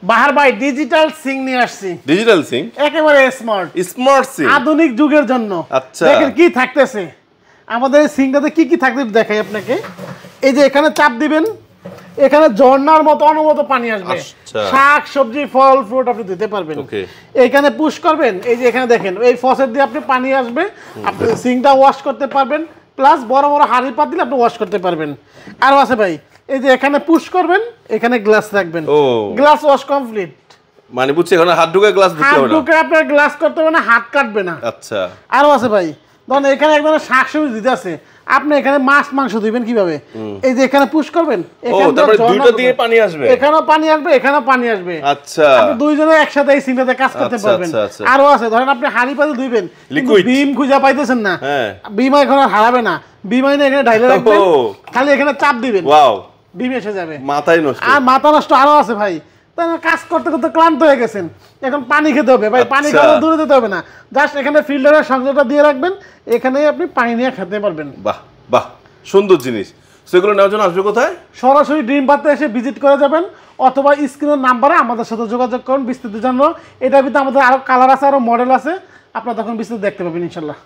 বাহার ভাই ডিজিটাল সিং নিয়ে আসছি। ডিজিটাল সিং একেবারে স্মার্ট সিং আধুনিক যুগের জন্য। আচ্ছা দেখেন কি থাকতেছে আমাদের এই সিংটাতে, কি কি থাকতে দেখাই আপনাকে। এই যে এখানে চাপ দিবেন, এখানে ঝর্ণার মতো অনবরত পানি আসবে, শাক সবজি ফল ফ্রুট আপনি দিতে পারবেন। এখানে পুশ করবেন, এই যে এখানে দেখেন এই ফসেট দিয়ে আপনি পানি আসবে, আপনি সিংটা ওয়াশ করতে পারবেন, প্লাস বড় বড় হাঁড়ি পাত দিলে আপনি ওয়াশ করতে পারবেন। আরো আছে ভাই, এই যে এখানে পুশ করবেন, এখানে গ্লাস রাখবেন, গ্লাস ওয়াশ কমপ্লিট। মানে বুঝছি, এখন হাত ঢুকে গ্লাস দিতে হবে না, হাত ঢুকে আপনার গ্লাস করতে হবে না, হাত কাটবে না। আচ্ছা আরো আছে ভাই, ধরুন এখানে এক ধরনের শাকসবজি দিতে আছে, আপনি এখানে মাছ মাংস দিবেন কিভাবে, এই যে এখানে পুশ করবেন, দুইটা দিয়ে পানি আসবে, এখানেও পানি আসবে, এখানেও পানি আসবে। আচ্ছা আপনি দুইজনে একসাথে এই সিংটাতে কাজ করতে পারবেন। আরো আছে, ধরেন আপনি হাঁড়ি পাতে ধুইবেন, বিম খুঁজে পাইতেছেন না, বিম এখন আর হারাবে না, বিম আইনে এখানে ঢাইলে রাখবেন, খালি এখানে চাপ দিবেন, ওয়াও বিম এসে যাবে। মাথায় নষ্ট, আর মাথা নষ্ট। আরো আছে ভাই, কাজ করতে করতে ক্লান্ত হয়ে গেছেন, এখন পানি খেতে হবে ভাই, পানি খাওয়া দূরে যেতে হবে না, জাস্ট এখানে ফিল্টারের সংযোগটা দিয়ে রাখবেন, এখানে আপনি পানি নিয়ে খেতে পারবেন। বাহ বাহ, সুন্দর জিনিস। সেগুলো নেওয়ার জন্য আসবে কোথায়? সরাসরি ড্রিম পার্কে এসে ভিজিট করে যাবেন, অথবা স্ক্রিনের নাম্বারে আমাদের সাথে যোগাযোগ করুন বিস্তারিত জানবো। এটার ভিতরে আমাদের আরো কালার আছে, আরো মডেল আছে, আপনারা তখন বিস্তারিত দেখতে পাবেন ইনশাল্লাহ।